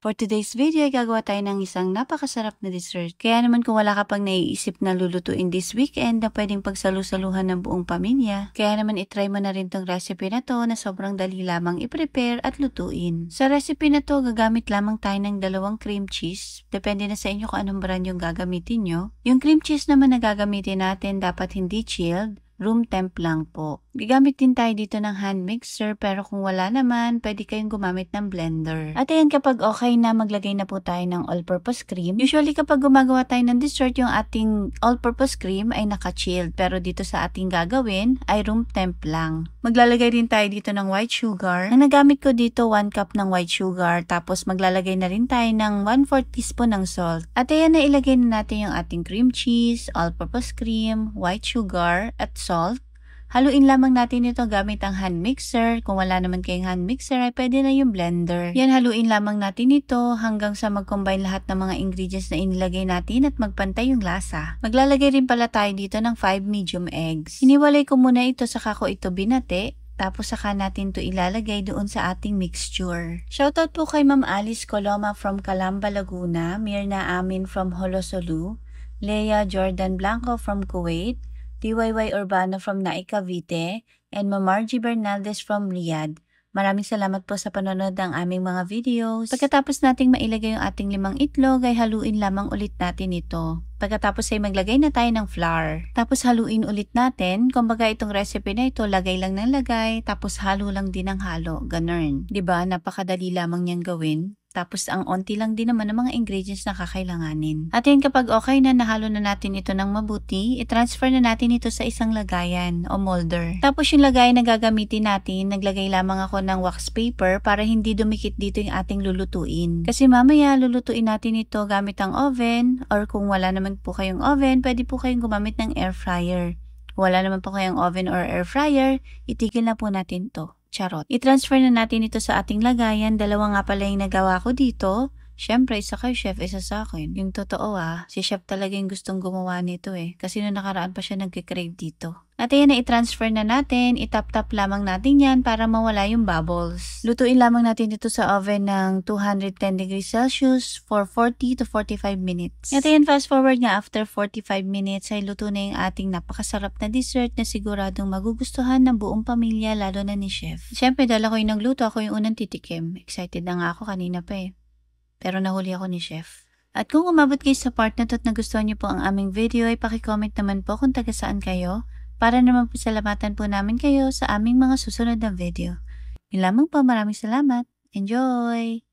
For today's video ay gagawa tayo ng isang napakasarap na dessert. Kaya naman kung wala ka pang naiisip na lulutuin this weekend na pwedeng pagsalu-saluhan ng buong pamilya, kaya naman itry mo na rin tong recipe na to na sobrang dali lamang i-prepare at lutuin. Sa recipe na to, gagamit lamang tayo ng 2 cream cheese. Depende na sa inyo kung anong brand yung gagamitin nyo. Yung cream cheese naman na gagamitin natin dapat hindi chilled, room temp lang po. Gagamit din tayo dito ng hand mixer pero kung wala naman, pwede kayong gumamit ng blender. At ayan, kapag okay na, maglagay na po tayo ng all-purpose cream. Usually kapag gumagawa tayo ng dessert, yung ating all-purpose cream ay naka-chilled. Pero dito sa ating gagawin ay room temp lang. Maglalagay din tayo dito ng white sugar. Ang nagamit ko dito, 1 cup ng white sugar. Tapos maglalagay na rin tayo ng 1/4 teaspoon ng salt. At ayan, na ilagay na natin yung ating cream cheese, all-purpose cream, white sugar, at salt. Haluin lamang natin ito gamit ang hand mixer. Kung wala naman kayong hand mixer ay pwede na yung blender. Yan, haluin lamang natin ito hanggang sa mag-combine lahat ng mga ingredients na inilagay natin at magpantay yung lasa. Maglalagay rin pala tayo dito ng 5 medium eggs. Hiniwalay ko muna ito saka ko ito binate. Tapos saka natin to ilalagay doon sa ating mixture. Shoutout po kay Ma'am Alice Coloma from Calamba, Laguna, Mirna Amin from Holosolu, Leia Jordan Blanco from Kuwait, DYY Urbano from Naik, Cavite, and Margie Bernaldez from Riyadh. Maraming salamat po sa panonood ng aming mga videos. Pagkatapos nating mailagay yung ating 5 itlog, ay haluin lamang ulit natin ito. Pagkatapos ay maglagay na tayo ng flour. Tapos haluin ulit natin. Kumbaga itong recipe na ito, lagay lang ng lagay, tapos halo lang din ng halo. Ganun. Diba? Napakadali lamang niyang gawin. Tapos ang onti lang din naman ng mga ingredients na kakailanganin. At yun, kapag okay na, nahalo na natin ito ng mabuti, i-transfer na natin ito sa isang lagayan o molder. Tapos yung lagayan na gagamitin natin, naglagay lamang ako ng wax paper para hindi dumikit dito yung ating lulutuin. Kasi mamaya lulutuin natin ito gamit ang oven, or kung wala naman po kayong oven, pwede po kayong gumamit ng air fryer. Kung wala naman po kayong oven or air fryer, itigil na po natin to. Charot. I-transfer na natin ito sa ating lagayan. 2 nga pala yung nagawa ko dito. Siyempre, isa kay chef, isa sa akin. Yung totoo si chef talaga yung gustong gumawa nito Kasi noong nakaraan pa siya nagkikrave dito. At ayan na, i-transfer na natin. I-tap-tap lamang natin yan para mawala yung bubbles. Lutuin lamang natin ito sa oven ng 210 degrees Celsius for 40 to 45 minutes. At ayan, fast forward nga, after 45 minutes ay luto na yung ating napakasarap na dessert na siguradong magugustuhan ng buong pamilya, lalo na ni chef. Siyempre, dahil ako yung nagluto, ako yung unang titikim. Excited na nga ako kanina pa Pero nahuli ako ni chef. At kung umabot kayo sa part na to at nagustuhan niyo po ang aming video, ay pakicomment naman po kung taga saan kayo para naman po salamatan po namin kayo sa aming mga susunod na video. Yun lamang po, maraming salamat. Enjoy!